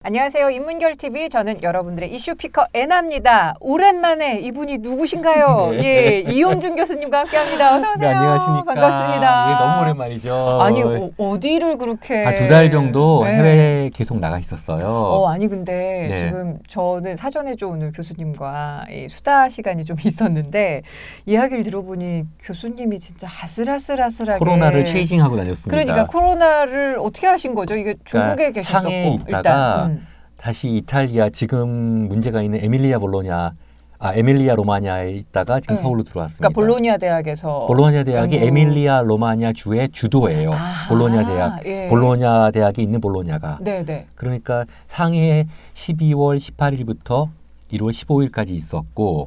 안녕하세요. 인문결TV. 저는 여러분들의 이슈 피커 애나입니다. 오랜만에 이분이 누구신가요? 네. 예, 이용준 교수님과 함께합니다. 어서 오세요. 네, 안녕하십니까. 반갑습니다. 예, 너무 오랜만이죠. 아니 어디를 그렇게 한 2달 정도 네. 해외에 계속 나가 있었어요. 아니 근데 네. 지금 저는 사전에 좀 오늘 교수님과 이 수다 시간이 좀 있었는데 이야기를 들어보니 교수님이 진짜 아슬아슬하게 코로나를 체이징하고 다녔습니다. 그러니까 코로나를 어떻게 하신 거죠? 이게 중국에 그러니까 계셨었고 상해에 있다가 일단, 다시 이탈리아 지금 문제가 있는 에밀리아 로마냐에 있다가 지금 네. 서울로 들어왔습니다. 그러니까 볼로냐 대학에서 볼로냐 대학이 에밀리아 로마냐 주의 주도예요. 볼로냐 대학. 예. 볼로냐 대학이 있는 볼로냐가. 네네. 그러니까 상해에 12월 18일부터 1월 15일까지 있었고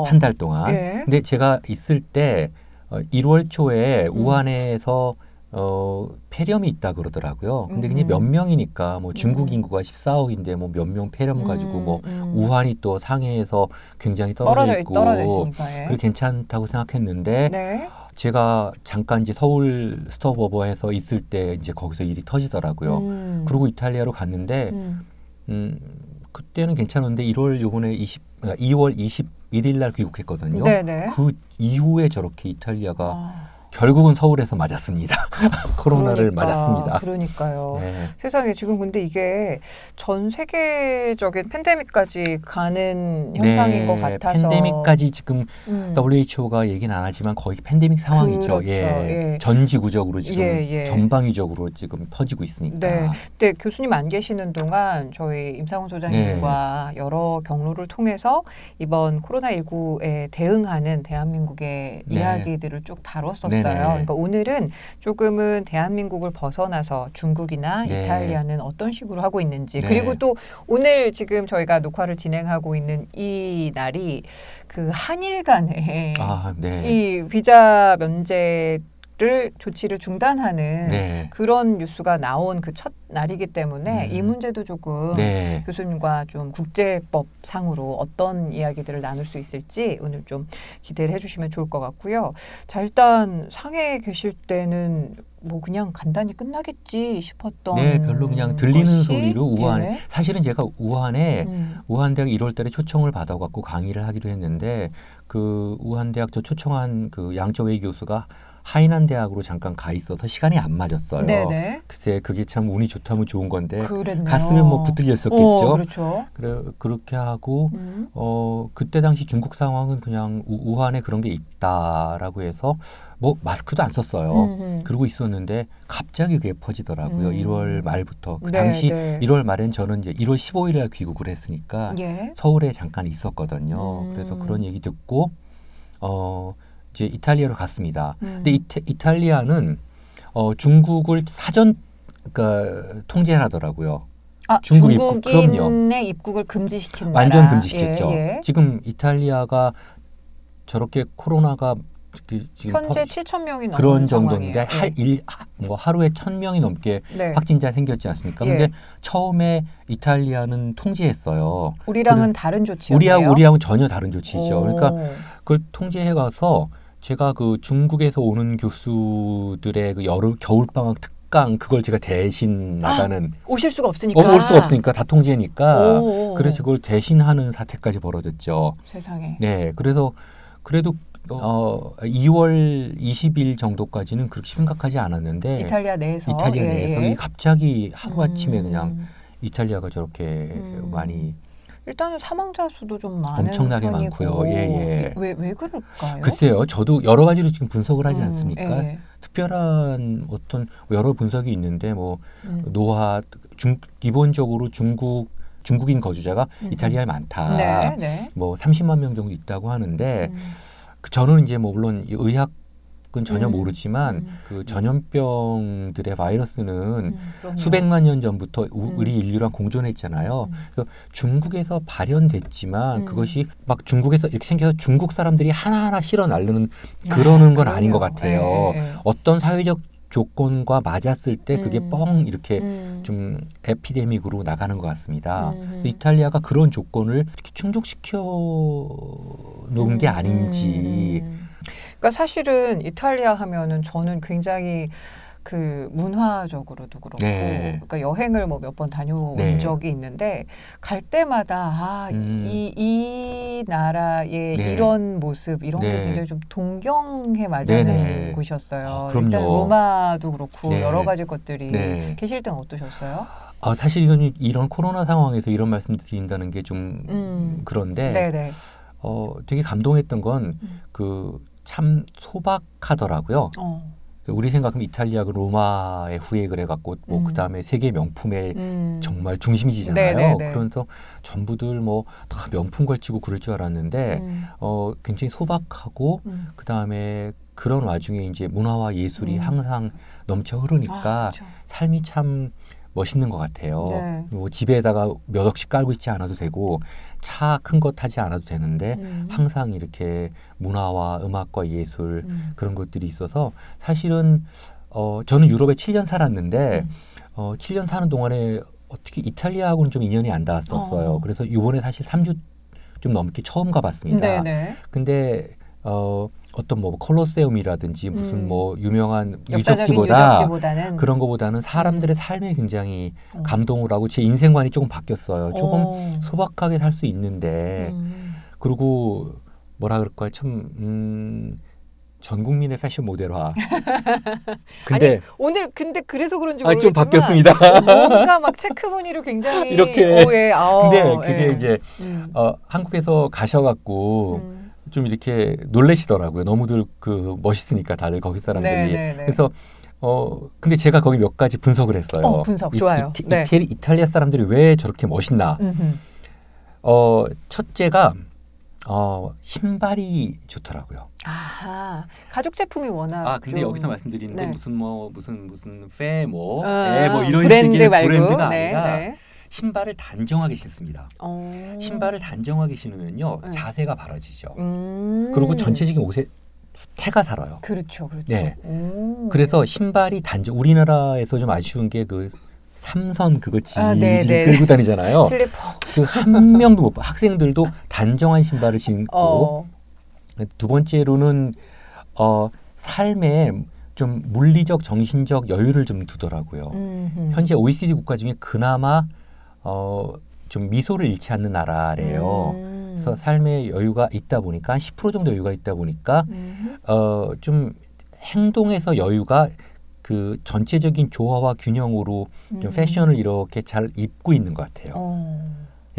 한 달 동안. 예. 근데 제가 있을 때 1월 초에 우한에서 폐렴이 있다 그러더라고요. 근데 그냥 몇 명이니까 뭐 중국 인구가 14억인데 뭐 몇 명 폐렴 가지고 뭐 우한이 또 상해에서 굉장히 떨어져 있고 있으니까. 예. 그래 괜찮다고 생각했는데 네. 제가 잠깐 이제 서울 스톱오버해서 있을 때 이제 거기서 일이 터지더라고요. 그리고 이탈리아로 갔는데 그때는 괜찮은데 2월 21일 날 귀국했거든요. 네네. 그 이후에 저렇게 이탈리아가 결국은 서울에서 맞았습니다. 코로나를 맞았습니다. 그러니까요. 네. 세상에 지금 근데 이게 전 세계적인 팬데믹까지 가는 현상인 것 같아서. 팬데믹까지 지금 WHO가 얘기는 안 하지만 거의 팬데믹 상황이죠. 그렇죠. 예. 전지구적으로 지금 예. 전방위적으로 지금 터지고 있으니까. 네. 근데 교수님 안 계시는 동안 저희 임상훈 소장님과 여러 경로를 통해서 이번 코로나19에 대응하는 대한민국의 이야기들을 쭉 다뤘었어요. 그러니까 오늘은 조금은 대한민국을 벗어나서 중국이나 이탈리아는 어떤 식으로 하고 있는지 그리고 또 오늘 지금 저희가 녹화를 진행하고 있는 이 날이 그 한일 간의 이 비자 면제 조치를 중단하는 그런 뉴스가 나온 그 첫 날이기 때문에 이 문제도 조금 교수님과 좀 국제법 상으로 어떤 이야기들을 나눌 수 있을지 오늘 좀 기대를 해주시면 좋을 것 같고요. 자, 일단 상해에 계실 때는 뭐 그냥 간단히 끝나겠지 싶었던 별로 그냥 들리는 것이? 소리로 우한에 사실은 제가 우한에 우한대학 1월달에 초청을 받아갖고 강의를 하기로 했는데 그 우한대학 저 초청한 그 양저웨이 교수가 하이난 대학으로 잠깐 가 있어서 시간이 안 맞았어요. 네네. 글쎄 그게 참 운이 좋다면 좋은 건데 그랬네요. 갔으면 뭐 붙들려 있었겠죠. 그렇죠. 그렇게 하고 그때 당시 중국 상황은 그냥 우한에 그런 게 있다라고 해서 뭐 마스크도 안 썼어요. 그러고 있었는데 갑자기 그게 퍼지더라고요. 1월 말부터. 그 당시 1월 말엔 저는 이제 1월 15일 날 귀국을 했으니까 서울에 잠깐 있었거든요. 그래서 그런 얘기 듣고 이제 이탈리아로 갔습니다. 근데 이탈리아는 중국을 사전 그러니까 통제를 하더라고요. 중국인의 입국을 금지시킨 나라. 완전 금지시켰죠. 지금 이탈리아가 저렇게 코로나가 지금 현재 7,000명이 넘는 그런 상황이에요. 정도인데 하루에 1,000명이 넘게 확진자 생겼지 않습니까? 근데 처음에 이탈리아는 통제했어요. 우리랑은 다른 조치였네요. 우리하고는 전혀 다른 조치죠. 그러니까 그걸 통제해 가서 제가 그 중국에서 오는 교수들의 그 겨울방학 특강 그걸 제가 대신 나가는 오실 수가 없으니까 올 수가 없으니까 다 통제니까 그래서 그걸 대신하는 사태까지 벌어졌죠. 세상에. 네, 그래도 2월 20일 정도까지는 그렇게 심각하지 않았는데 이탈리아 내에서 갑자기 하루아침에 그냥 이탈리아가 저렇게 많이 일단은 사망자 수도 좀 많은 엄청나게 편이고. 많고요. 왜 그럴까요? 글쎄요. 저도 여러 가지로 지금 분석을 하지 않습니까? 특별한 어떤 여러 분석이 있는데 뭐 노화 기본적으로 중국인 거주자가 이탈리아에 많다. 뭐 30만 명 정도 있다고 하는데 저는 이제 뭐 물론 의학은 전혀 모르지만 그 전염병들의 바이러스는 수백만 년 전부터 우리 인류랑 공존했잖아요. 그래서 중국에서 발현됐지만 그것이 막 중국에서 이렇게 생겨서 중국 사람들이 하나하나 실어 나르는 그러는 건 아닌 것 같아요. 어떤 사회적 조건과 맞았을 때 그게 뻥 이렇게 좀 에피데믹으로 나가는 것 같습니다. 이탈리아가 그런 조건을 이렇게 충족시켜 놓은 게 아닌지. 그러니까 사실은 이탈리아 하면은 저는 굉장히 그 문화적으로도 그렇고 네. 그러니까 여행을 뭐 몇 번 다녀온 네. 적이 있는데 갈 때마다 이 나라의 네. 이런 모습 이런 게 네. 굉장히 좀 동경해 맞는 네네. 곳이었어요. 그럼요. 일단 로마도 그렇고 네. 여러 가지 것들이 네. 계실 때는 어떠셨어요? 사실 이런 코로나 상황에서 이런 말씀 드린다는 게 좀 그런데 네네. 되게 감동했던 건 그 참 소박하더라고요. 우리 생각하면 이탈리아가 로마의 후예를 해갖고 뭐 그다음에 세계 명품의 정말 중심지잖아요. 네네네. 그러면서 전부들 뭐 다 명품 걸치고 그럴 줄 알았는데 굉장히 소박하고 그다음에 그런 와중에 이제 문화와 예술이 항상 넘쳐 흐르니까 그렇죠. 삶이 참 멋있는 것 같아요. 네. 뭐 집에다가 몇 억씩 깔고 있지 않아도 되고 차 큰 거 타지 않아도 되는데 항상 이렇게 문화와 음악과 예술 그런 것들이 있어서 사실은 저는 유럽에 7년 살았는데 7년 사는 동안에 어떻게 이탈리아하고는 좀 인연이 안 닿았었어요. 그래서 이번에 사실 3주 좀 넘게 처음 가봤습니다. 네네. 근데 어떤 뭐 콜로세움이라든지 무슨 뭐 유명한 역사적인 유적지보다는 그런 거보다는 사람들의 삶에 굉장히 감동을 하고 제 인생관이 조금 바뀌었어요. 조금 소박하게 살 수 있는데 그리고 뭐라 그럴까요? 참 전 국민의 패션 모델화. 근데 아니, 오늘 근데 그래서 그런지 좀 모르겠지만 바뀌었습니다. 뭔가 막 체크 무늬로 굉장히 이렇게. 예. 근데 그게 예. 이제 한국에서 가셔갖고 좀 이렇게 놀라시더라고요. 너무들 그 멋있으니까 다들 거기 사람들이. 네네네. 그래서 근데 제가 거기 몇 가지 분석을 했어요. 분석 좋아요. 네. 이탈리아 사람들이 왜 저렇게 멋있나? 첫째가 신발이 좋더라고요. 아하, 가죽 제품이 워낙 근데 좀, 여기서 말씀드리는 건 네. 무슨 페 뭐 이런 브랜드 식의 말고. 브랜드가 네, 아니라 네. 신발을 단정하게 신습니다. 신발을 단정하게 신으면요 자세가 바라지죠. 그리고 전체적인 옷에 태가 살아요. 그렇죠, 그렇죠. 네. 그래서 신발이 우리나라에서 좀 아쉬운 게 그 삼선 그거 질질 끌고 다니잖아요. 슬리퍼. 그 한 명도 못 봐. 학생들도 단정한 신발을 신고 두 번째로는 삶에 좀 물리적 정신적 여유를 좀 두더라고요. 현재 OECD 국가 중에 그나마 좀 미소를 잃지 않는 나라래요. 그래서 삶의 여유가 있다 보니까 한 10% 정도 여유가 있다 보니까 좀 행동에서 여유가 그 전체적인 조화와 균형으로 좀 패션을 이렇게 잘 입고 있는 것 같아요.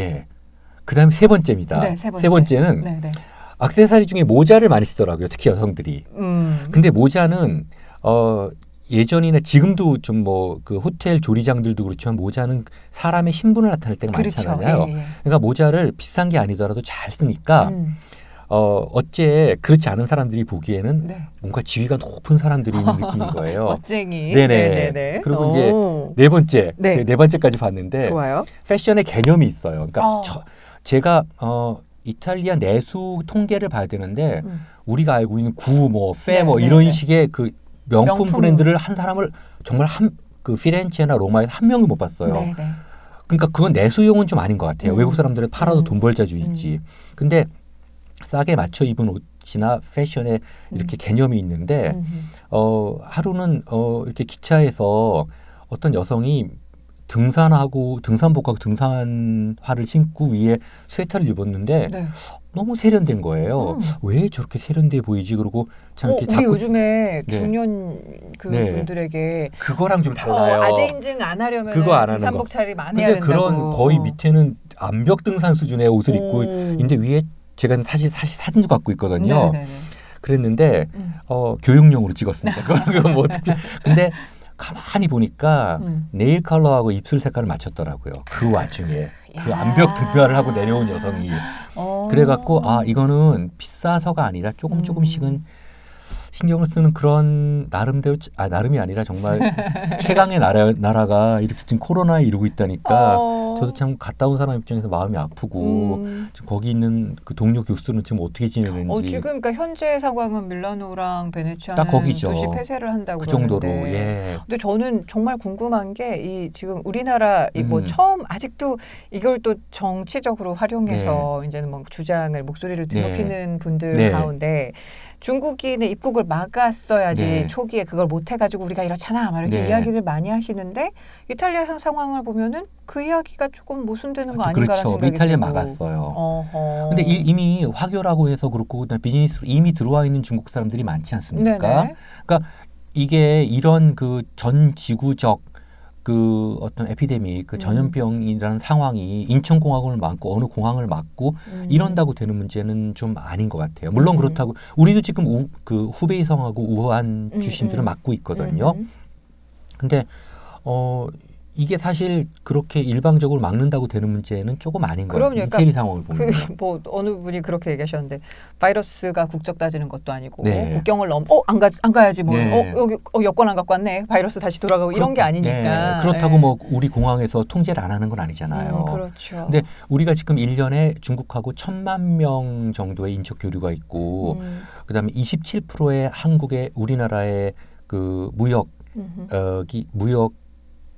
예. 그다음에 세 번째입니다. 네, 세 번째는 네. 액세서리 중에 모자를 많이 쓰더라고요. 특히 여성들이. 근데 모자는 예전이나 지금도 좀 뭐 그 호텔 조리장들도 그렇지만 모자는 사람의 신분을 나타낼 때가 그렇죠. 많잖아요. 예. 그러니까 모자를 비싼 게 아니더라도 잘 쓰니까 어째 그렇지 않은 사람들이 보기에는 뭔가 지위가 높은 사람들이 있는 느낌인 거예요. 멋쟁이. 네네. 그리고 이제 네 번째, 제가 네 번째까지 봤는데 좋아요. 패션의 개념이 있어요. 그러니까 제가 이탈리아 내수 통계를 봐야 되는데 우리가 알고 있는 이런 식의 그 명품 브랜드를 한 사람을 정말 그 피렌체나 로마에서 한 명을 못 봤어요. 그러니까 그건 내수용은 좀 아닌 것 같아요. 외국 사람들은 팔아도 돈 벌자주의지. 근데 싸게 맞춰 입은 옷이나 패션에 이렇게 개념이 있는데 하루는 이렇게 기차에서 어떤 여성이 등산복하고 등산화를 신고 위에 스웨터를 입었는데 너무 세련된 거예요. 왜 저렇게 세련돼 보이지? 그러고 참 이렇게 우리 요즘에 중년 분들에게 그거랑 좀 달라요. 아재 인증 안 하려면 그거 안 하는 등산복 차림 안 해야 된다고. 근데 그런 거의 밑에는 암벽 등산 수준의 옷을 입고 있는데 위에 제가 사실 사진도 갖고 있거든요. 그랬는데 교육용으로 찍었습니다. 그건 뭐 어떻게? 근데 가만히 보니까 네일 컬러하고 입술 색깔을 맞췄더라고요. 그 와중에 그 암벽 등반을 하고 내려온 여성이 그래갖고 이거는 비싸서가 아니라 조금씩은 신경을 쓰는 그런 나름대로 나름이 아니라 정말 최강의 나라가 이렇게 지금 코로나에 이러고 있다니까 저도 참 갔다 온 사람 입장에서 마음이 아프고 지금 거기 있는 그 동료 교수들은 지금 어떻게 지내는지 지금 그러니까 현재 상황은 밀라노랑 베네치아는 딱 거기죠. 도시 폐쇄를 한다고 그 정도로 그러는데 근데 저는 정말 궁금한 게 이 지금 우리나라 뭐 처음 아직도 이걸 또 정치적으로 활용해서 이제는 뭐 주장을 목소리를 드높이는 분들 가운데 중국인의 입국을 막았어야지 네. 초기에 그걸 못 해가지고 우리가 이렇잖아 막 이렇게 네. 이야기를 많이 하시는데 이탈리아 상황을 보면은 그 이야기가 조금 모순되는 거 아닌가라는 그렇죠. 생각이 이탈리아 들고. 막았어요. 어허. 근데 이미 화교라고 해서 그렇고 그다음에 비즈니스로 이미 들어와 있는 중국 사람들이 많지 않습니까? 네네. 그러니까 이게 이런 그 전 지구적 그 어떤 에피데믹, 그 전염병이라는 상황이 인천공항을 막고 어느 공항을 막고 이런다고 되는 문제는 좀 아닌 것 같아요. 물론 그렇다고 우리도 지금 그 후베이성하고 우한 출신들을 막고 있거든요. 근데 이게 사실 그렇게 일방적으로 막는다고 되는 문제는 조금 아닌 것 같아요. 그러니까 이태리 상황을 보면. 뭐 어느 분이 그렇게 얘기하셨는데 바이러스가 국적 따지는 것도 아니고 네. 국경을 안 가야지 뭐 네. 여기 여권 안 갖고 왔네 바이러스 다시 돌아가고 이런 게 아니니까. 네. 그렇다고 뭐 우리 공항에서 통제를 안 하는 건 아니잖아요. 그렇죠. 근데 우리가 지금 1년에 중국하고 1,000만 명 정도의 인적 교류가 있고 그다음에 27%의 우리나라의 그 무역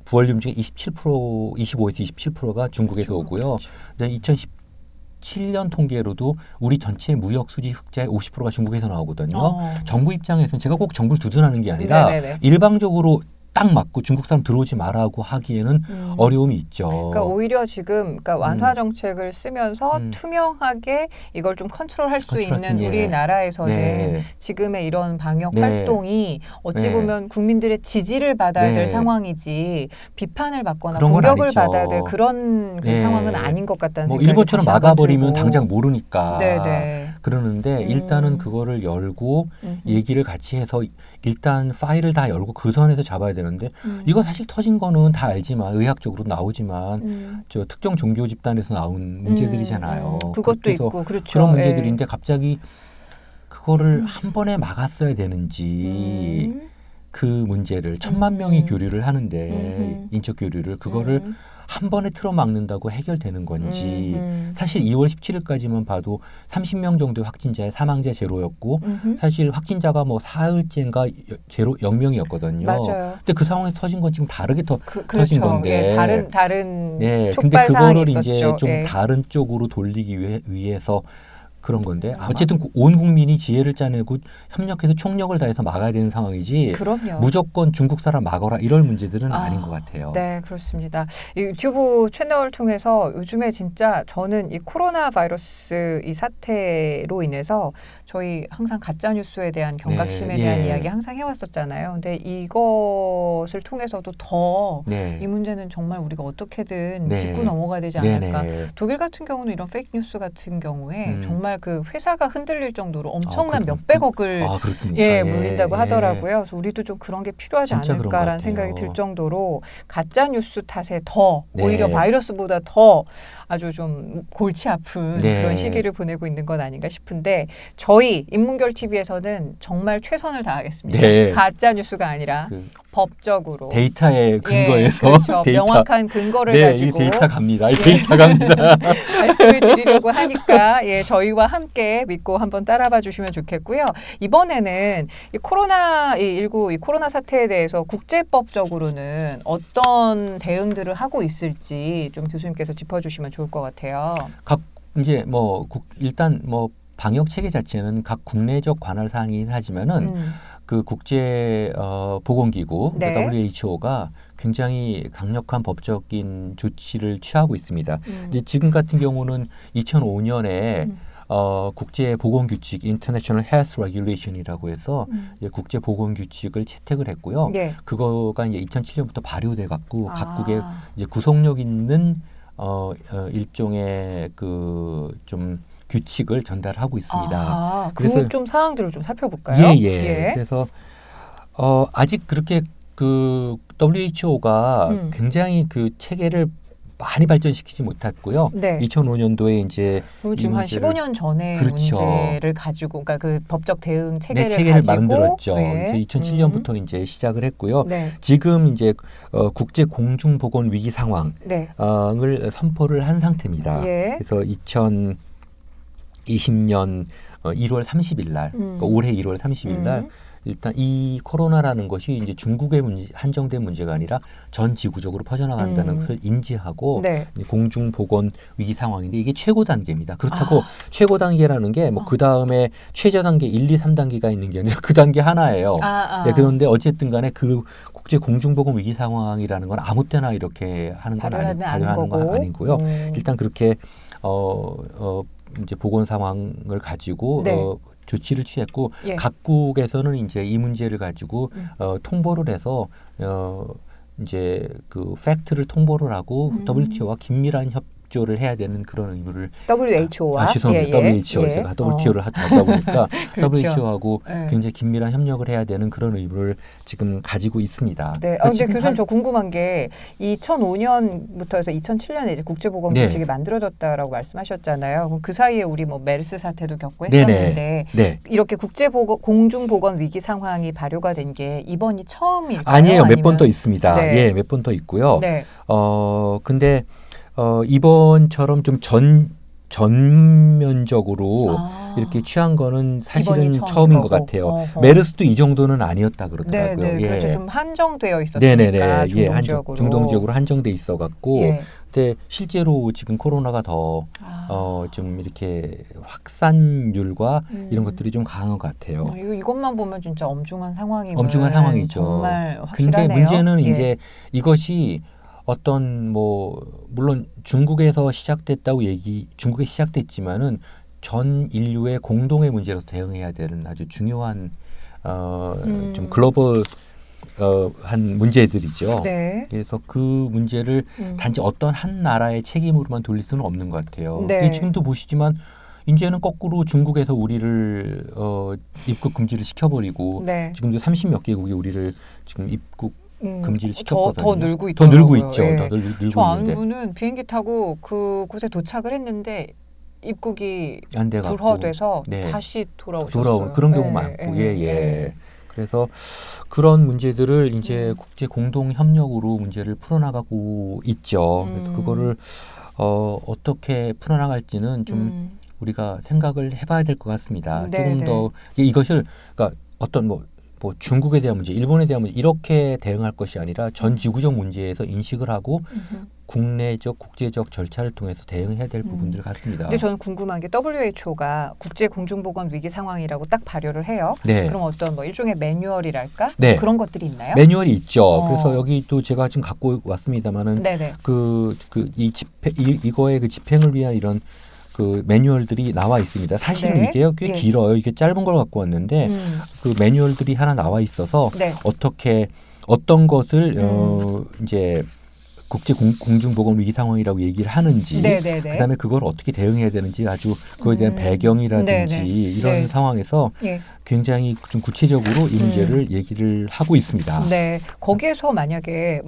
부월륨 중에 25에서 27%가 중국에서 오고요. 그다음에 2017년 통계로도 우리 전체 무역 수지 흑자의 50%가 중국에서 나오거든요. 정부 입장에서는 제가 꼭 정부를 두둔하는 게 아니라 네네네. 일방적으로 딱 맞고 중국 사람 들어오지 말라고 하기에는 어려움이 있죠. 그러니까 오히려 지금 완화 정책을 쓰면서 투명하게 이걸 좀 컨트롤할 수 있는 예. 우리나라에서는 네. 지금의 이런 방역 네. 활동이 어찌 네. 보면 국민들의 지지를 받아야 네. 될 상황이지 비판을 받거나 그런 건 공격을 아니죠. 받아야 될 그런 그 네. 상황은 아닌 것 같다는 뭐 생각이 일본처럼 다시 한번 막아버리면 들고. 당장 모르니까 네네. 그러는데 일단은 그거를 열고 얘기를 같이 해서 일단 파일을 다 열고 그 선에서 잡아야 되는데 이거 사실 터진 거는 다 알지만 의학적으로 나오지만 저 특정 종교 집단에서 나온 문제들이잖아요. 그것도 그래서 있고 그렇죠. 그런 문제들인데 갑자기 그거를 한 번에 막았어야 되는지 그 문제를 1,000만 명이 교류를 하는데 인적 교류를 그거를 한 번에 틀어막는다고 해결되는 건지 사실 2월 17일까지만 봐도 30명 정도의 확진자의 사망자 제로였고 사실 확진자가 뭐 사흘째인가 제로 0명이었거든요. 맞아요. 근데 그 상황에서 터진 건 지금 다르게 터진 그렇죠. 건데. 예, 다른 네, 근데 촉발 사항이 그거를 이제 있었죠. 좀 예. 다른 쪽으로 돌리기 위해서 그런 건데 어쨌든 온 국민이 지혜를 짜내고 협력해서 총력을 다해서 막아야 되는 상황이지 그럼요. 무조건 중국 사람 막아라 이럴 문제들은 아닌 것 같아요. 네, 그렇습니다. 이 유튜브 채널을 통해서 요즘에 진짜 저는 이 코로나 바이러스 이 사태로 인해서 저희 항상 가짜 뉴스에 대한 경각심에 네, 대한 예. 이야기 항상 해왔었잖아요. 근데 이것을 통해서도 더 이 문제는 정말 우리가 어떻게든 네. 짚고 넘어가야 되지 않을까. 네네. 독일 같은 경우는 이런 페이크 뉴스 같은 경우에 정말 그 회사가 흔들릴 정도로 엄청난 그럼, 몇백억을 그렇습니까? 예, 물린다고 하더라고요. 그래서 우리도 좀 그런 게 필요하지 진짜 그런 것 않을까라는 같아요. 생각이 들 정도로 가짜 뉴스 탓에 더 네. 오히려 바이러스보다 더 아주 좀 골치 아픈 네. 그런 시기를 보내고 있는 건 아닌가 싶은데 저희 인문결 TV에서는 정말 최선을 다하겠습니다. 네. 가짜 뉴스가 아니라 그 법적으로 데이터에 근거해서 그렇죠. 데이터. 명확한 근거를 네, 가지고 이 데이터 갑니다. 이 데이터 갑니다. 말씀을 드리려고 하니까 저희와 함께 믿고 한번 따라봐 주시면 좋겠고요. 이번에는 이 코로나19 이 코로나 사태에 대해서 국제법적으로는 어떤 대응들을 하고 있을지 좀 교수님께서 짚어주시면 좋을 것 같아요. 이제 일단 방역 체계 자체는 각 국내적 관할 사항이긴 하지만은 그 국제 보건기구 네. 그러니까 WHO가 굉장히 강력한 법적인 조치를 취하고 있습니다. 이제 지금 같은 경우는 2005년에 국제 보건 규칙 (International Health Regulation이라고 해서 이제 국제 보건 규칙을 채택을 했고요. 네. 그거가 이제 2007년부터 발효돼 갖고 각국의 이제 구속력 있는 일종의 그 좀 규칙을 전달하고 있습니다. 그래서 좀 사항들을 좀 살펴볼까요? 예. 그래서 아직 그렇게 그 WHO가 굉장히 그 체계를 많이 발전시키지 못했고요. 네. 2005년도에 이제 지금 한 15년 전에 그렇죠. 문제를 가지고, 그러니까 그 법적 대응 체계를 체계를 가지고 만들었죠. 네. 그래서 2007년부터 이제 시작을 했고요. 네. 지금 이제 국제 공중보건 위기 상황을 네. 선포를 한 상태입니다. 예. 그래서 2020년 1월 30일 날, 그러니까 올해 1월 30일 날 일단 이 코로나라는 것이 이제 중국에 한정된 문제가 아니라 전 지구적으로 퍼져나간다는 것을 인지하고 네. 공중보건 위기 상황인데 이게 최고 단계입니다. 그렇다고 최고 단계라는 게 뭐 그 다음에 최저 단계 1, 2, 3단계가 있는 게 아니라 그 단계 하나예요. 네, 그런데 어쨌든 간에 그 국제 공중보건 위기 상황이라는 건 아무 때나 이렇게 하는 건 발효하는 건 아니고요. 일단 그렇게 이제 보건 상황을 가지고 네. 조치를 취했고 예. 각국에서는 이제 이 문제를 가지고 통보를 해서 이제 그 팩트를 통보를 하고 WTO와 긴밀한 협조를 해야 되는 그런 의무를 WHO와 죄송합니다. WHO 제가 WTO를 하다 보니까 그렇죠. WHO하고 굉장히 긴밀한 협력을 해야 되는 그런 의무를 지금 가지고 있습니다. 네. 근데 교수님 저 궁금한 게 2005년부터 해서 2007년에 이제 국제보건 네. 조직이 만들어졌다라고 말씀하셨잖아요. 그럼 그 사이에 우리 뭐 메르스 사태도 겪고 했었는데 네. 이렇게 공중보건 위기 상황이 발효가 된 게 이번이 처음일까요? 아니에요. 몇 번 더 있습니다. 네. 예, 몇 번 더 있고요. 네. 근데 이번처럼 좀 전면적으로 이렇게 취한 거는 사실은 처음인 것 같아요. 메르스도 이 정도는 아니었다 그러더라고요. 네, 예. 그렇죠. 좀 한정되어 있었으니까 중동적으로. 중동적으로 한정돼 있어갖고, 예. 근데 실제로 지금 코로나가 더 좀 이렇게 확산율과 이런 것들이 좀 강한 것 같아요. 이것만 보면 진짜 엄중한 상황이죠. 엄중한 상황이죠. 정말 확실하네요. 근데 문제는 예. 이제 이것이 어떤 물론 중국에 시작됐지만은 전 인류의 공동의 문제로서 대응해야 되는 아주 중요한 좀 글로벌 한 문제들이죠. 네. 그래서 그 문제를 단지 어떤 한 나라의 책임으로만 돌릴 수는 없는 것 같아요. 네. 지금도 보시지만 이제는 거꾸로 중국에서 우리를 입국 금지를 시켜버리고 네. 지금도 30몇 개국이 우리를 지금 입국 금지를 시켰거든요. 더 늘고 더 늘고 있더라고요. 있죠. 예. 더 늘고 저 아는 있는데 분은 비행기 타고 그곳에 도착을 했는데 입국이 안 돼갖고 불허돼서 네. 다시 돌아오셨어요. 그런 경우 많고 예. 그래서 그런 문제들을 이제 국제 공동 협력으로 문제를 풀어나가고 있죠. 그래서 그거를 어떻게 풀어나갈지는 좀 우리가 생각을 해봐야 될 것 같습니다. 조금 더 이것을 그러니까 어떤 뭐 중국에 대한 문제, 일본에 대한 문제 이렇게 대응할 것이 아니라 전 지구적 문제에서 인식을 하고 국내적, 국제적 절차를 통해서 대응해야 될 부분들 같습니다. 근데 저는 궁금한 게 WHO가 국제 공중보건 위기 상황이라고 딱 발효를 해요. 네. 그럼 어떤 일종의 매뉴얼이랄까? 네. 그런 것들이 있나요? 매뉴얼이 있죠. 그래서 여기 또 제가 지금 갖고 왔습니다만은 네네. 이거의 그 집행을 위한 이런 그 매뉴얼들이 나와 있습니다. 사실은 이게요 꽤 길어요. 이게 짧은 걸 갖고 왔는데 그 매뉴얼들이 하나 나와 있어서 어떤 것을 이제 국제 공중보건 위기 상황이라고 얘기를 하는지, 그다음에 그걸 어떻게 대응해야 되는지 아주 그거에 대한 배경이라든지 이런 상황에서 굉장히 좀 구체적으로 이 문제를 얘기를 하고 있습니다. 네, 거기에서 만약에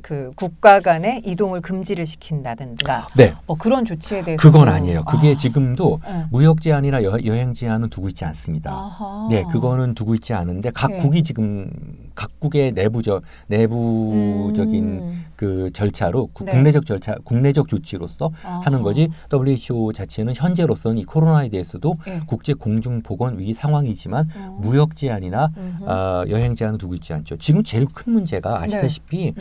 그 국가 간의 이동을 금지를 시킨다든가, 그런 조치에 대해서 그건 아니에요. 그게 지금도 무역 제한이나 여행 제한은 두고 있지 않습니다. 아하. 네, 그거는 두고 있지 않은데 각국이 지금 각국의 내부적인 그 절차로 국내적 조치로서 하는 거지. WHO 자체는 현재로서는 이 코로나에 대해서도 국제 공중 보건 위기 상황이지만 무역 제한이나 여행 제한을 두고 있지 않죠. 지금 제일 큰 문제가 아시다시피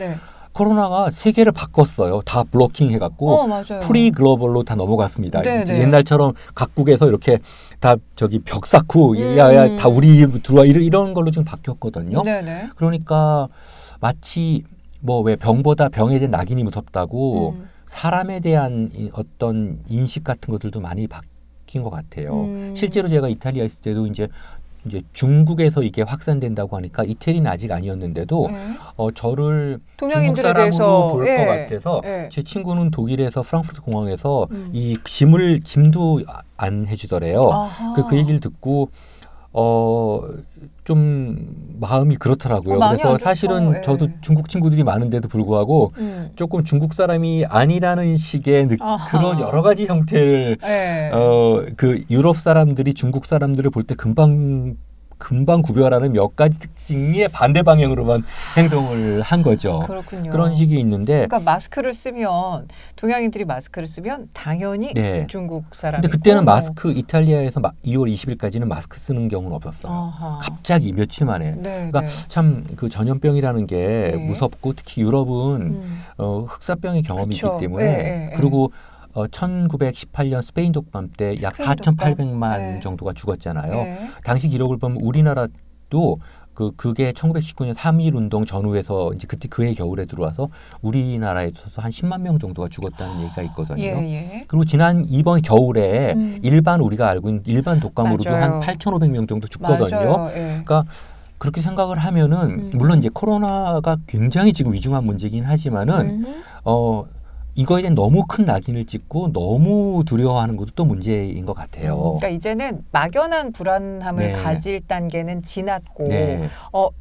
코로나가 세계를 바꿨어요. 다 블로킹 해갖고 프리 글로벌로 다 넘어갔습니다. 옛날처럼 각국에서 이렇게 다 벽 쌓고 야야 다 우리 들어와 이런 걸로 좀 바뀌었거든요. 그러니까 마치 왜 병에 대한 낙인이 무섭다고 사람에 대한 어떤 인식 같은 것들도 많이 바뀐 것 같아요. 실제로 제가 이탈리아 있을 때도 이제 중국에서 이게 확산된다고 하니까 이태리는 아직 아니었는데도 저를 중국 사람으로 볼 것 같아서 제 친구는 독일에서 프랑크푸르트 공항에서 이 짐도 안 해주더래요. 그 얘기를 듣고 좀 마음이 그렇더라고요. 그래서 사실은 저도 중국 친구들이 많은데도 불구하고 조금 중국 사람이 아니라는 식의 그런 여러 가지 형태를 그 유럽 사람들이 중국 사람들을 볼 때 금방 금방 구별하는 몇 가지 특징의 반대 방향으로만 행동을 한 거죠. 그렇군요. 그런 식이 있는데 그러니까 마스크를 쓰면 동양인들이 마스크를 쓰면 당연히 네. 중국 사람이 근데 그때는 마스크 이탈리아에서 2월 20일까지는 마스크 쓰는 경우는 없었어요. 아하. 갑자기 며칠 만에. 네, 그러니까 네. 참 그 전염병이라는 게 네. 무섭고 특히 유럽은 흑사병의 경험이 그쵸. 있기 때문에 네. 그리고 1918년 스페인 독감 때 약 스페인 독감. 4,800만 네. 정도가 죽었잖아요. 네. 당시 기록을 보면 우리나라도 그게 1919년 3.1 운동 전후에서 이제 그때 그해 겨울에 들어와서 우리나라에서 한 10만 명 정도가 죽었다는 얘기가 있거든요. 예. 그리고 이번 겨울에 일반 우리가 알고 있는 일반 독감으로도 맞아요. 한 8,500명 정도 죽거든요. 맞아요. 예. 그러니까 그렇게 생각을 하면은 물론 이제 코로나가 굉장히 지금 위중한 문제긴 하지만은 이거에 대한 너무 큰 낙인을 찍고 너무 두려워하는 것도 또 문제인 것 같아요. 그러니까 이제는 막연한 불안함을 네. 가질 단계는 지났고 네.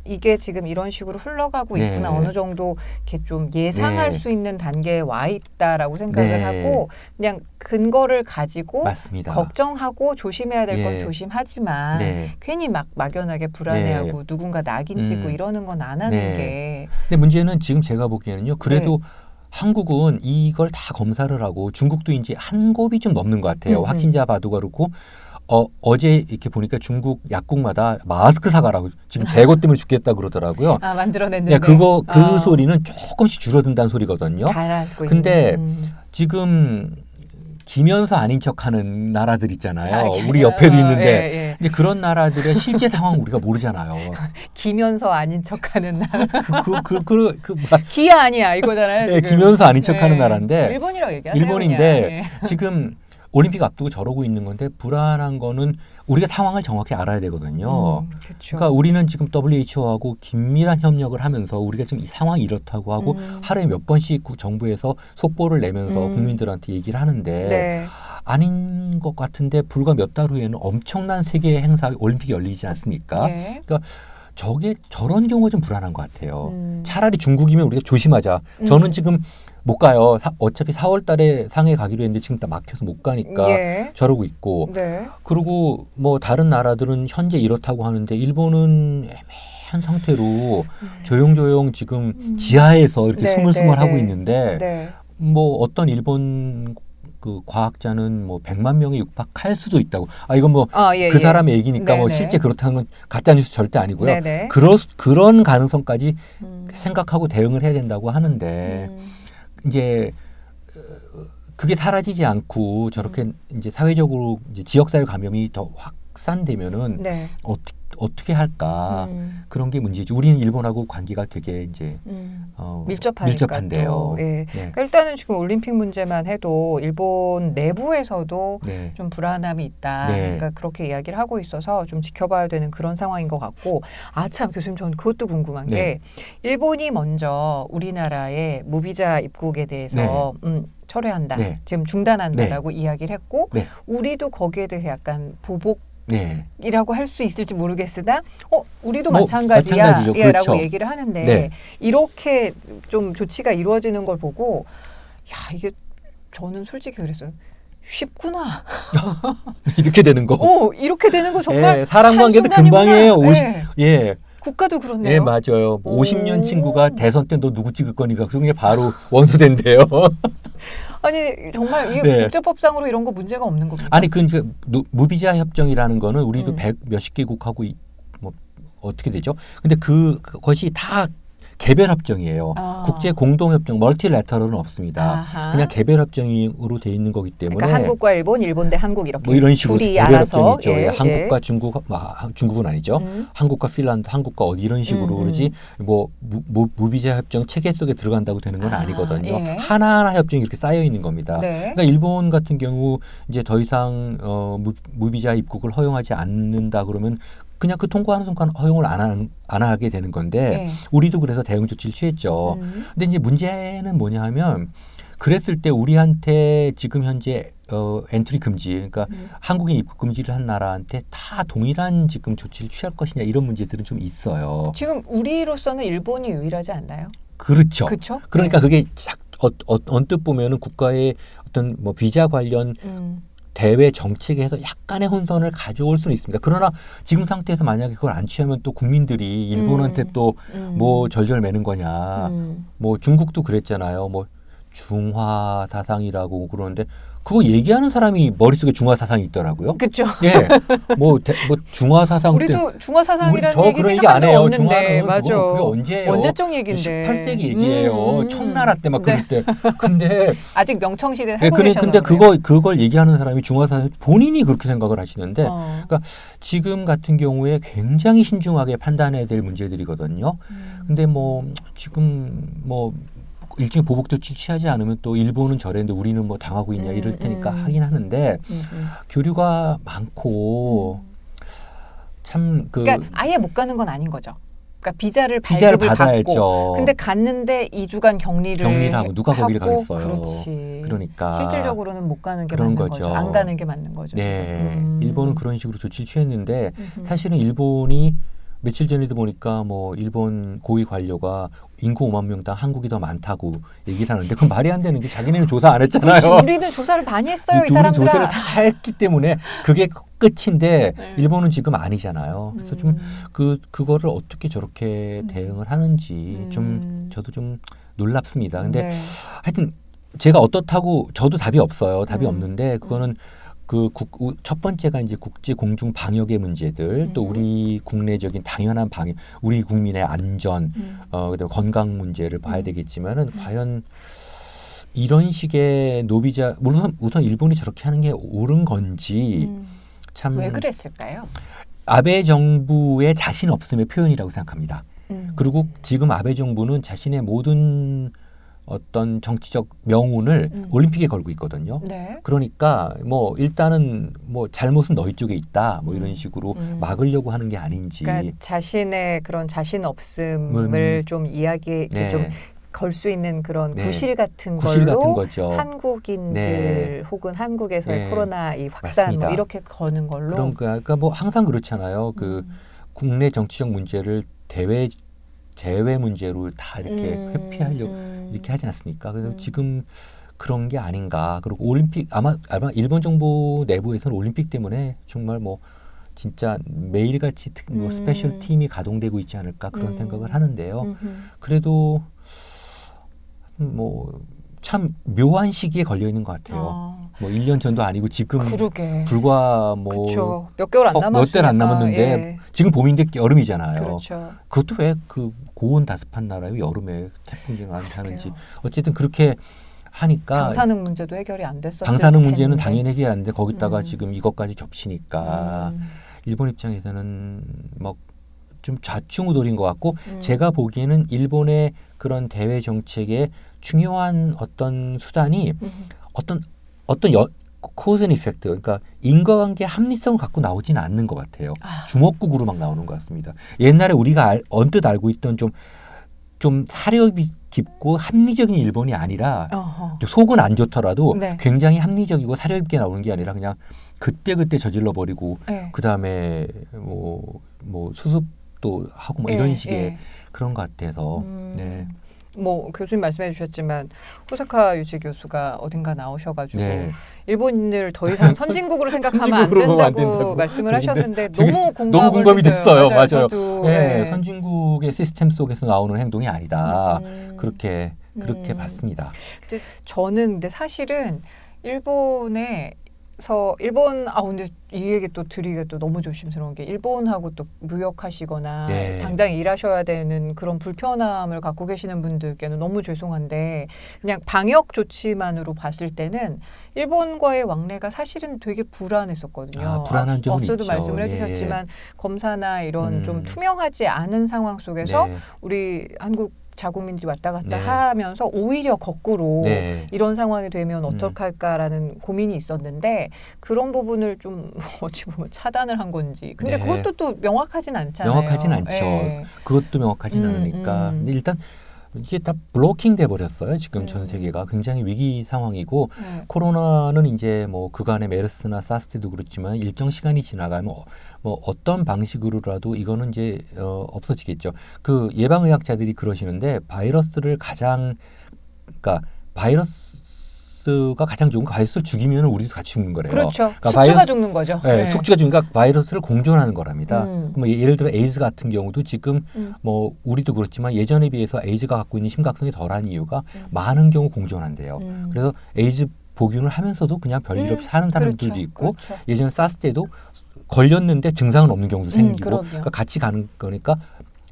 이게 지금 이런 식으로 흘러가고 네. 있구나. 어느 정도 이렇게 좀 예상할 네. 수 있는 단계에 와 있다라고 생각을 네. 하고 그냥 근거를 가지고 맞습니다. 걱정하고 조심해야 될 건 예. 조심하지만 네. 괜히 막 막연하게 불안해하고 누군가 낙인 찍고 이러는 건 안 하는 네. 게. 근데 문제는 지금 제가 보기에는요. 그래도 한국은 이걸 다 검사를 하고 중국도 이제 한 곱이 좀 넘는 것 같아요. 확진자 바도가 그렇고 어제 이렇게 보니까 중국 약국마다 마스크 사가라고 지금 재고 때문에 죽겠다 그러더라고요. 만들어냈는데. 그 소리는 조금씩 줄어든다는 소리거든요. 근데 지금 기면서 아닌 척하는 나라들 있잖아요. 우리 옆에도 있는데 근데 그런 나라들의 실제 상황 우리가 모르잖아요. 기면서 아닌 척하는 나라. 기야 아니야 이거잖아요. 네, 기면서 아닌 척하는 나라인데 일본이라고 얘기하세요. 일본인데 지금 올림픽 앞두고 저러고 있는 건데 불안한 거는 우리가 상황을 정확히 알아야 되거든요. 그러니까 우리는 지금 WHO하고 긴밀한 협력을 하면서 우리가 지금 이 상황이 이렇다고 하고 하루에 몇 번씩 정부에서 속보를 내면서 국민들한테 얘기를 하는데 아닌 것 같은데 불과 몇 달 후에는 엄청난 세계 행사 올림픽이 열리지 않습니까? 그러니까 저런 경우가 좀 불안한 것 같아요. 차라리 중국이면 우리가 조심하자. 저는 지금 못 가요. 어차피 4월 달에 상해 가기로 했는데 지금 다 막혀서 못 가니까 저러고 있고. 그리고 뭐 다른 나라들은 현재 이렇다고 하는데 일본은 애매한 상태로 조용조용 지금 지하에서 이렇게 스물스물 하고 있는데 뭐 어떤 일본 그 과학자는 뭐 100만 명에 육박할 수도 있다고. 이건 뭐 그 사람의 얘기니까 뭐 실제 그렇다는 건 가짜 뉴스 절대 아니고요. 그런 가능성까지 생각하고 대응을 해야 된다고 하는데 이제 그게 사라지지 않고 저렇게 이제 사회적으로 이제 지역사회 감염이 더 확산되면은 어떻게 할까 그런 게 문제지. 우리는 일본하고 관계가 되게 이제 밀접한데요. 그러니까 일단은 지금 올림픽 문제만 해도 일본 내부에서도 좀 불안함이 있다. 그러니까 그렇게 이야기를 하고 있어서 좀 지켜봐야 되는 그런 상황인 것 같고. 참 교수님 저는 그것도 궁금한 게 일본이 먼저 우리나라의 무비자 입국에 대해서 철회한다. 지금 중단한다라고 이야기를 했고 우리도 거기에 대해서 약간 보복 이라고 할 수 있을지 모르겠으나 우리도 마찬가지야 라고 얘기를 하는데 이렇게 좀 조치가 이루어지는 걸 보고 이게 저는 솔직히 그랬어요. 쉽구나. 이렇게 되는 거. 이렇게 되는 거 정말 사람 관계도 금방이에요. 국가도 그렇네요. 맞아요. 50년 친구가 대선 때 너 누구 찍을 거니까 그게 바로 원수된대요. 아니 정말 이게 국제법상으로 이런 거 문제가 없는 겁니까? 아니 그 무비자 협정이라는 거는 우리도 100 몇십 개국하고 뭐 어떻게 되죠? 근데 그것이 다 개별 협정이에요. 국제 공동 협정, 멀티래터럴은 없습니다. 그냥 개별 협정으로 돼 있는 거기 때문에. 그러니까 한국과 일본, 일본 대 한국 이렇게. 뭐 이런 식으로 개별 알아서. 협정이 있죠. 한국과 중국, 중국은 아니죠. 한국과 핀란드, 한국과 어디 이런 식으로 그러지. 뭐 무비자 협정 체계 속에 들어간다고 되는 건 아니거든요. 하나하나 협정이 이렇게 쌓여 있는 겁니다. 그러니까 일본 같은 경우 이제 더 이상 무비자 입국을 허용하지 않는다 그러면. 그냥 그 통과하는 순간 허용을 안 하게 되는 건데 우리도 그래서 대응 조치를 취했죠. 근데 이제 문제는 뭐냐 하면 그랬을 때 우리한테 지금 현재 엔트리 금지 그러니까 한국인 입국 금지를 한 나라한테 다 동일한 지금 조치를 취할 것이냐 이런 문제들은 좀 있어요. 지금 우리로서는 일본이 유일하지 않나요? 그렇죠. 그러니까 그게 언뜻 보면은 국가의 어떤 뭐 비자 관련 대외 정책에서 약간의 혼선을 가져올 수는 있습니다. 그러나 지금 상태에서 만약에 그걸 안 취하면 또 국민들이 일본한테 또 뭐 절절 매는 거냐. 뭐 중국도 그랬잖아요. 뭐 중화 사상이라고 그러는데 그거 얘기하는 사람이 머릿속에 중화 사상이 있더라고요. 그렇죠. 예, 뭐 중화 사상 우리도 중화 사상이라는 얘기 그런 얘기 생각한 안 적 해요. 없는데 중화는 맞아. 그게 언제예요? 언제적 얘기인데. 18세기 얘기예요. 청나라 때 막 네. 그럴 때. 근데 아직 명청 시대 예, 살고 계셨나 근데 보네요. 그걸 얘기하는 사람이 중화 사상 본인이 그렇게 생각을 하시는데 그러니까 지금 같은 경우에 굉장히 신중하게 판단해야 될 문제들이거든요. 근데 뭐 지금 뭐 일종의 보복 조치 취하지 않으면 또 일본은 저랬는데 우리는 뭐 당하고 있냐 이럴 테니까 하긴 하는데 교류가 많고 참 그러니까 아예 못 가는 건 아닌 거죠. 그러니까 비자를 받아야죠. 받고 근데 갔는데 2주간 격리를 하고 누가 거기를 가겠어요. 그렇지. 그러니까 실질적으로는 못 가는 게 그런 맞는 거죠. 안 가는 게 맞는 거죠. 네, 일본은 그런 식으로 조치를 취했는데 사실은 일본이 며칠 전에도 보니까 뭐 일본 고위 관료가 인구 5만 명당 한국이 더 많다고 얘기를 하는데 그건 말이 안 되는 게 자기네는 조사 안 했잖아요. 그렇지, 우리는 조사를 많이 했어요. 이 우리는 사람들아. 조사를 다 했기 때문에 그게 끝인데 네. 일본은 지금 아니잖아요. 그래서 좀 그거를 어떻게 저렇게 대응을 하는지 좀 저도 좀 놀랍습니다. 근데 네. 하여튼 제가 어떻다고 저도 답이 없어요. 답이 없는데 그거는 첫 번째가 이제 국제 공중 방역의 문제들, 또 우리 국내적인 당연한 방역, 우리 국민의 안전, 그다음에 건강 문제를 봐야 되겠지만은 과연 이런 식의 노비자, 우선 일본이 저렇게 하는 게 옳은 건지 참 왜 그랬을까요? 아베 정부의 자신 없음의 표현이라고 생각합니다. 그리고 지금 아베 정부는 자신의 모든 어떤 정치적 명운을 올림픽에 걸고 있거든요. 네. 그러니까 뭐 일단은 뭐 잘못은 너희 쪽에 있다 뭐 이런 식으로 막으려고 하는 게 아닌지. 그러니까 자신의 그런 자신 없음을 좀 이야기 네. 좀 걸 수 있는 그런 네. 구실 같은 구실 걸로 같은 거죠. 한국인들 네. 혹은 한국에서의 네. 코로나 이 확산 맞습니다. 뭐 이렇게 거는 걸로. 그런 거야. 그러니까 뭐 항상 그렇잖아요. 그 국내 정치적 문제를 대외 문제로 다 이렇게 회피하려고 이렇게 하지 않습니까? 그래서 지금 그런 게 아닌가. 그리고 올림픽 아마 일본 정부 내부에서는 올림픽 때문에 정말 뭐 진짜 매일같이 뭐 스페셜 팀이 가동되고 있지 않을까 그런 생각을 하는데요. 그래도 뭐 참 묘한 시기에 걸려 있는 것 같아요. 뭐 1년 전도 아니고 지금 그러게. 불과 뭐 그쵸. 몇 개월 안 남았으니까. 몇 달 안 남았는데 예. 지금 봄인데 여름이잖아요. 그렇죠. 그것도 왜 그 고온 다습한 나라에 여름에 태풍이 나타나는지 어쨌든 그렇게 하니까 방사능 문제도 해결이 안 됐었을 방사능 문제는 텐데. 당연히 해결이 안 돼. 거기다가 지금 이것까지 겹치니까 일본 입장에서는 뭐 좀 좌충우돌인 것 같고 제가 보기에는 일본의 그런 대외 정책의 중요한 어떤 수단이 어떤 코즈 앤 이펙트, 그러니까 인과관계 합리성을 갖고 나오지는 않는 것 같아요. 주먹국으로 막 나오는 것 같습니다. 옛날에 우리가 언뜻 알고 있던 좀 사려이 깊고 합리적인 일본이 아니라 속은 안 좋더라도 네. 굉장히 합리적이고 사려 깊게 나오는 게 아니라 그냥 그때 저질러 버리고 네. 그 다음에 뭐 수습도 하고 뭐 이런 식의 그런 것 같아서 네. 뭐 교수님 말씀해 주셨지만 호사카 유지 교수가 어딘가 나오셔가지고 네. 일본을 더 이상 선진국으로 생각하면 안 선진국으로 안 된다고 된다고. 말씀을 하셨는데 되게 너무 공감이 됐어요. 맞아요. 저도, 네, 예. 선진국의 시스템 속에서 나오는 행동이 아니다. 그렇게 봤습니다. 근데 저는 근데 사실은 근데 이 얘기 또 드리기가 또 너무 조심스러운 게 일본하고 또 무역하시거나 네. 당장 일하셔야 되는 그런 불편함을 갖고 계시는 분들께는 너무 죄송한데 그냥 방역 조치만으로 봤을 때는 일본과의 왕래가 사실은 되게 불안했었거든요. 불안한 점은 앞서도 있죠. 말씀을 예. 해주셨지만 검사나 이런 좀 투명하지 않은 상황 속에서 네. 우리 한국 자국민들이 왔다 갔다 네. 하면서 오히려 거꾸로 네. 이런 상황이 되면 어떡할까라는 고민이 있었는데 그런 부분을 좀 어찌 보면 차단을 한 건지. 근데 네. 그것도 또 명확하진 않잖아요. 명확하진 않죠. 예. 그것도 명확하진 않으니까. 근데 일단 이게 다 블로킹 돼 버렸어요. 지금 전 세계가 굉장히 위기 상황이고 코로나는 이제 뭐 그간의 메르스나 사스 때도 그렇지만 일정 시간이 지나가면 뭐 어떤 방식으로라도 이거는 이제 없어지겠죠. 그 예방의학자들이 그러시는데 바이러스를 바이러스가 가장 좋은 거 바이러스를 죽이면 우리도 같이 죽는 거래요. 그렇죠. 그러니까 숙주가 죽는 거죠. 네, 숙주가 죽으니까 바이러스를 공존하는 거랍니다. 뭐 예를 들어 에이즈 같은 경우도 지금 뭐 우리도 그렇지만 예전에 비해서 에이즈가 갖고 있는 심각성이 덜한 이유가 많은 경우 공존한대요. 그래서 에이즈 복균을 하면서도 그냥 별일 없이 사는 사람들도 그렇죠. 있고 그렇죠. 예전에 사스 때도 걸렸는데 증상은 없는 경우도 생기고 그럼요. 그러니까 같이 가는 거니까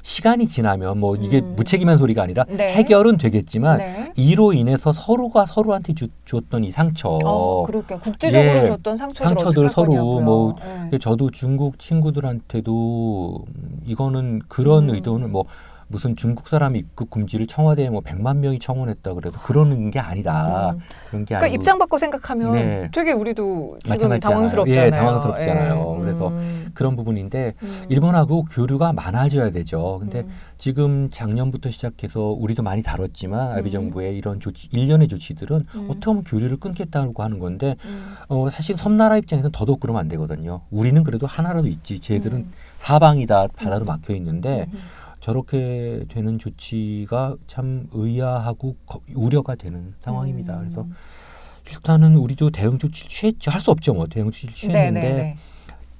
시간이 지나면 뭐 이게 무책임한 소리가 아니라 네. 해결은 되겠지만 네. 이로 인해서 서로가 서로한테 줬던 이 상처 그렇게 국제적으로 예, 줬던 상처들 상처들 서로 거냐고요. 뭐 네. 저도 중국 친구들한테도 이거는 그런 의도는 뭐 무슨 중국 사람 입국 금지를 청와대에 뭐 100만 명이 청원했다 그래서 그러는 게 아니다. 그런 게 그러니까 아니고 입장 바꿔 생각하면 네. 되게 우리도 지금 마찬가지잖아요. 당황스럽잖아요. 예, 당황스럽잖아요. 예. 그래서 그런 부분인데 일본하고 교류가 많아져야 되죠. 근데 지금 작년부터 시작해서 우리도 많이 다뤘지만 아베 정부의 이런 조치, 일련의 조치들은 어떻게 보면 교류를 끊겠다고 하는 건데 사실 섬나라 입장에서는 더더욱 그러면 안 되거든요. 우리는 그래도 하나라도 있지. 쟤들은 사방이다 바다로 막혀 있는데 저렇게 되는 조치가 참 의아하고 우려가 되는 상황입니다. 그래서 일단은 우리도 대응 조치를 취했죠. 할 수 없죠. 뭐 대응 조치를 취했는데 네네네.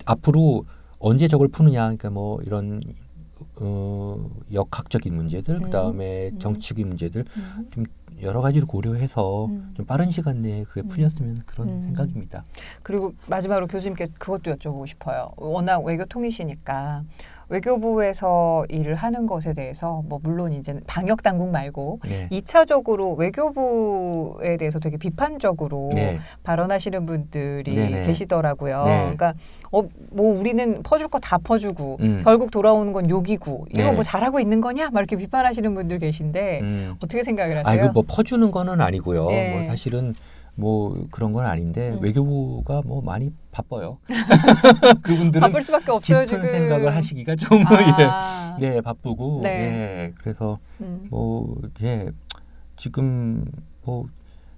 앞으로 언제 저걸 푸느냐. 그러니까 뭐 이런 역학적인 문제들, 그다음에 정치적인 문제들 좀 여러 가지를 고려해서 좀 빠른 시간 내에 그게 풀렸으면 그런 생각입니다. 그리고 마지막으로 교수님께 그것도 여쭤보고 싶어요. 워낙 외교통이시니까 외교부에서 일을 하는 것에 대해서 뭐 물론 이제 방역 당국 말고 네. 2차적으로 외교부에 대해서 되게 비판적으로 네. 발언하시는 분들이 네네. 계시더라고요. 네. 그러니까 뭐 우리는 퍼줄 거 다 퍼주고 결국 돌아오는 건 욕이고 이거 네. 뭐 잘하고 있는 거냐? 막 이렇게 비판하시는 분들 계신데 어떻게 생각을 하세요? 이거 뭐 퍼주는 거는 아니고요. 네. 뭐 사실은 뭐 그런 건 아닌데 외교부가 뭐 많이 바빠요. 그분들은 바쁠 수밖에 없어요 깊은 지금. 생각을 하시기가 좀 예, 바쁘고 네. 예, 그래서 뭐 예, 지금 뭐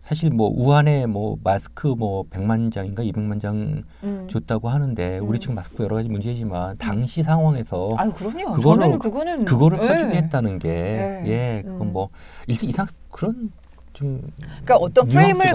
사실 뭐 우한에 뭐 마스크 뭐 100만 장인가 200만 장 줬다고 하는데 우리 지금 마스크 여러 가지 문제지만 당시 상황에서 그럼요. 그거를 그거를 퍼주게 예. 했다는 게 네. 예, 그건 뭐 이상 그런 좀 그러니까 어떤 프레임을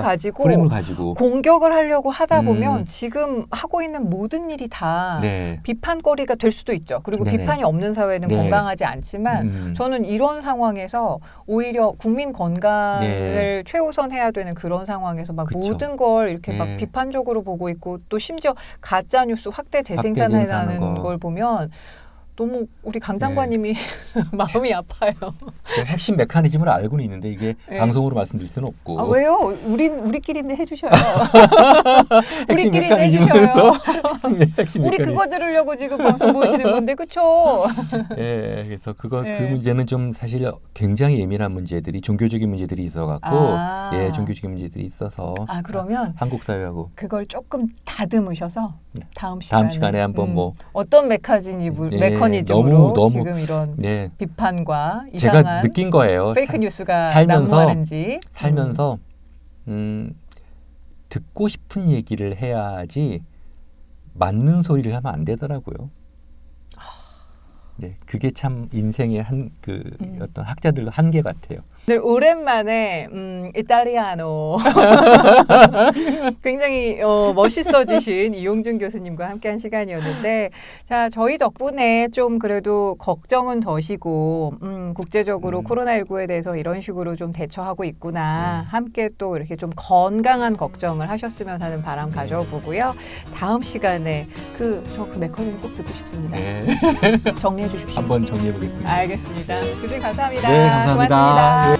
가지고 공격을 하려고 하다 보면 지금 하고 있는 모든 일이 다 네. 비판거리가 될 수도 있죠. 그리고 네네. 비판이 없는 사회는 네. 건강하지 않지만 저는 이런 상황에서 오히려 국민 건강을 네. 최우선해야 되는 그런 상황에서 막 그쵸. 모든 걸 이렇게 네. 막 비판적으로 보고 있고 또 심지어 가짜 뉴스 확대 재생산하는 걸 보면 너무 우리 강 장관님이 마음이 아파요. 그 핵심 메커니즘을 알고는 있는데 이게 네. 방송으로 말씀드릴 수는 없고. 왜요? 우리끼리는 해주셔요. 핵심 우리끼리는 메커니즘은 해주셔요. 핵심 우리 메커니즘. 그거 들으려고 지금 방송 보시는 건데 그쵸? 예, 그래서 그 네. 문제는 좀 사실 굉장히 예민한 문제들이 종교적인 문제들이 있어갖고 예, 종교적인 문제들이 있어서. 그러면 한국 사회하고 그걸 조금 다듬으셔서 다음 시간에 한번 뭐 어떤 메커니즘으로 너무 지금 이런 네. 비판과 제가 이상한 느낀 거예요. 페이크 뉴스가 살면서 난무하는지 듣고 싶은 얘기를 해야지 맞는 소리를 하면 안 되더라고요. 네, 그게 참 인생의 어떤 학자들의 한계 같아요. 늘 오랜만에 이탈리아노 굉장히 멋있어지신 이용준 교수님과 함께한 시간이었는데 자 저희 덕분에 좀 그래도 걱정은 더시고 국제적으로 코로나19에 대해서 이런 식으로 좀 대처하고 있구나 함께 또 이렇게 좀 건강한 걱정을 하셨으면 하는 바람 가져보고요. 다음 시간에 그 메커니즘 꼭 듣고 싶습니다. 네. 정리해 주십시오. 한번 정리해 보겠습니다. 알겠습니다. 교수님 감사합니다. 네, 감사합니다. 고맙습니다.